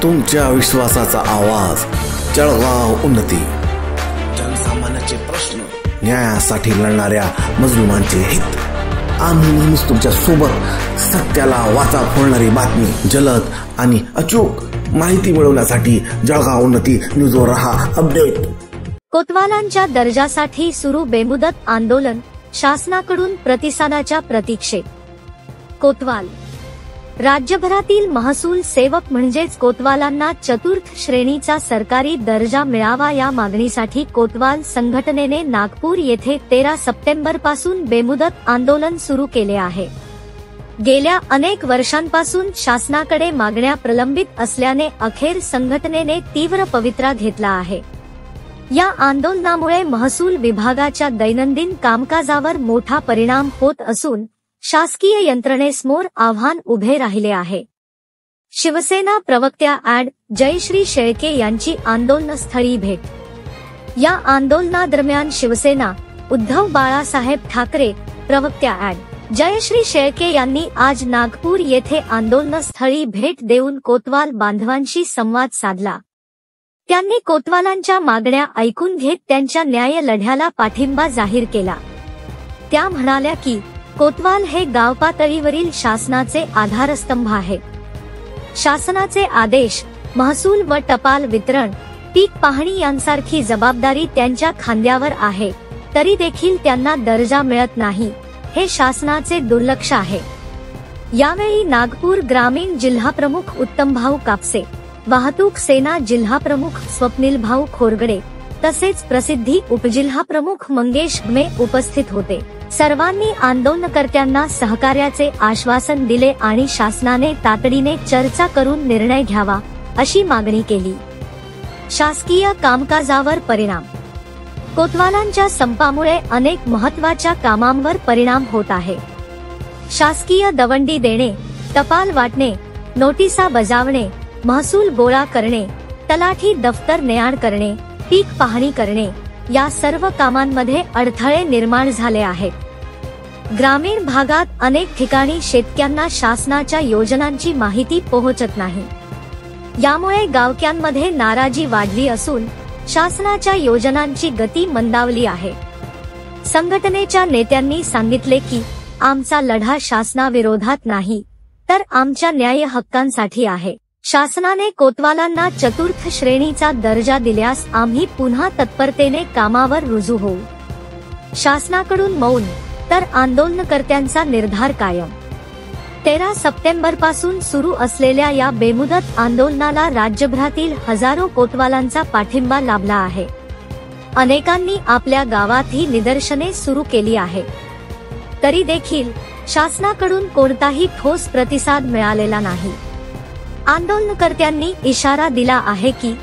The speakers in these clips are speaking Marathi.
तुमच्या विश्वासाचा आवाज, जळगाव उन्नती। जनसामान्याचे प्रश्न, न्यायासाठी लढणाऱ्या मजलुमांचे हित। आम्ही नेहमीच तुमच्या सोबत। सत्याला वाचा फोडणारी बातमी, जलद आणि अचूक माहिती मिळवण्यासाठी जळगाव उन्नती न्यूजवर रहा अपडेट। कोतवालांच्या दर्जासाठी सुरू बेमुदत आंदोलन, शासनाकडून प्रतिसादाच्या प्रतीक्षेत। कोतवाल राज्यभरातील महसूल सेवक म्हणजेच कोतवालांना चतुर्थ श्रेणीचा सरकारी दर्जा मिळावा या मागणीसाठी कोतवाल संघटनेने नागपूर येथे 13 सप्टेंबर पासून बेमुदत आंदोलन सुरू केले आहे। गेल्या अनेक वर्षांपासून शासनाकडे मागण्या प्रलंबित असल्याने अखेर संघटनेने तीव्र पवित्रा घेतला आहे। या आंदोलनामुळे महसूल विभागाच्या दैनंदिन कामकाजावर मोठा परिणाम होत असून शासकीय यंत्रणेसमोर आव्हान उभे राहिले आहे। शिवसेना प्रवक्त्या ॲड. जयश्री शेळके यांची आंदोलनस्थळी भेट। या आंदोलनादरम्यान शिवसेना उद्धव बाळासाहेब ठाकरे प्रवक्त्या ॲड. जयश्री शेळके यांनी आज नागपूर येथे आंदोलनस्थळी भेट देऊन कोतवाल बांधवांशी संवाद साधला। त्यांनी कोतवालांच्या मागण्या ऐकून घेत त्यांच्या न्याय लढ्याला पाठिंबा जाहीर केला। त्या म्हणाल्या की कोतवाल हे गाव पातळीवरील शासनाचे आधारस्तंभ आहे। शासनाचे आदेश, महसूल व टपाल वितरण, पीक पाहणी यांसारखी जबाबदारी त्यांच्या खांद्यावर आहे, तरी देखील त्यांना दर्जा मिळत नाही, हे शासनाचे दुर्लक्ष आहे। यावेळी नागपूर ग्रामीण जिल्हाप्रमुख उत्तमभाऊ कापसे, वाहतूक सेना जिल्हाप्रमुख स्वप्नीलभाऊ खोरगडे तसेच प्रसिद्धी उपजिल्हाप्रमुख मंगेश मे उपस्थित होते। सर्वांनी आंदोलनकर्त्यांना सहकार्याचे आश्वासन दिले आणि शासनाने तातडीने चर्चा करून निर्णय घ्यावा अशी मागणी केली। शासकीय कामकाजावर परिणाम, कोतवालांच्या संपामुळे अनेक महत्त्वाच्या कामांवर परिणाम होत आहे। शासकीय दवंडी देणे, टपाल वाटणे, नोटिसा बजावणे, महसूल गोळा करणे, तलाठी दफ्तर ने-आण करणे, पीक पाहणी करणे या सर्व कामांमध्ये अडथळे निर्माण झाले आहेत। ग्रामीण भागात अनेक ठिकाणी शेतकऱ्यांना शासनाच्या योजनांची माहिती पोहोचत नाही। यामुळे गावकऱ्यांमध्ये नाराजी वाढली असून शासनाच्या योजनांची गती मंदावली आहे। संघटनेच्या नेत्यांनी सांगितले की आमचा लढा शासनाविरोधात नाही, तर आमच्या न्याय हक्कांसाठी आहे। शासनाने कोतवालांना चतुर्थ श्रेणीचा दर्जा दिल्यास आम्ही पुन्हा तत्परतेने कामावर रुजू होऊ। शासनाकडून मौन तर आंदोलनकर्त्यांचा निर्धार कायम। 13 सप्टेंबर पासून सुरू असलेल्या या बेमुदत आंदोलनाला राज्यभरातील हजारो कोतवालांचा पाठिंबा लाभला आहे। अनेकांनी आपल्या गावात ही निदर्शने सुरू केली आहेत, तरी देखील शासनाकडून कोणताही ठोस प्रतिसाद मिळालेला नाही। आंदोलनकर्त्यांनी इशारा दिला आहे की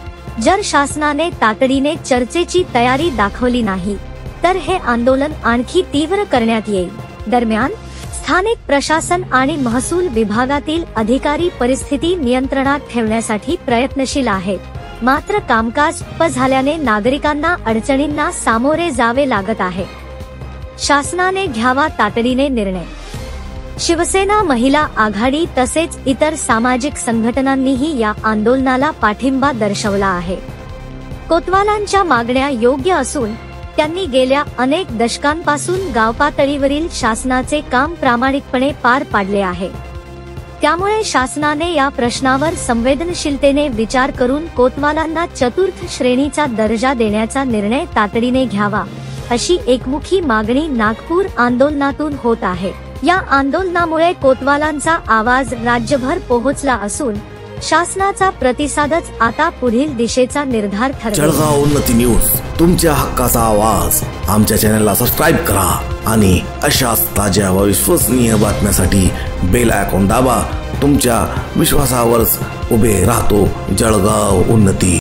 जर शासनाने तातडीने चर्चेची तयारी दाखवली नाही तर हे आंदोलन आणखी तीव्र करण्यात येईल। दरम्यान स्थानिक प्रशासन आणि महसूल विभागातील अधिकारी परिस्थिती नियंत्रणात ठेवण्यासाठी प्रयत्नशील आहेत, मात्र कामकाज ठप्प झाल्याने नागरिकांना अडचणींना सामोरे जावे लागत आहे। शासनाने घ्यावा तातडीने निर्णय। शिवसेना महिला आघाडी तसेच इतर सामाजिक संघटनांनीही या आंदोलनाला पाठिंबा दर्शवला आहे। कोतवालांच्या मागण्या योग्य असून त्यांनी गेल्या अनेक दशकांपासून गावपातळीवरील शासनाचे काम प्रामाणिकपणे पार पाडले आहे। त्यामुळे शासनाने या प्रश्नावर संवेदनशीलतेने विचार करून कोतवालांना चतुर्थ श्रेणीचा दर्जा देण्याचा निर्णय तातडीने घ्यावा अशी एकमुखी मागणी नागपूर आंदोलनातून होत आहे। या आंदोलनामुळे कोतवालांचा आवाज राज्यभर पोहोचला असून शासनाचा प्रतिसादच आता पुढील दिशेचा निर्धार ठरेल। जळगाव उन्नती न्यूज, तुमच्या हक्काचा आवाज। आमच्या चॅनलला सबस्क्राइब करा आणि अशाच ताज्या व विश्वसनीय बातम्यांसाठी बेल आयकॉन दाबा। तुमच्या विश्वासावरच उभे राहतो जळगाव उन्नती।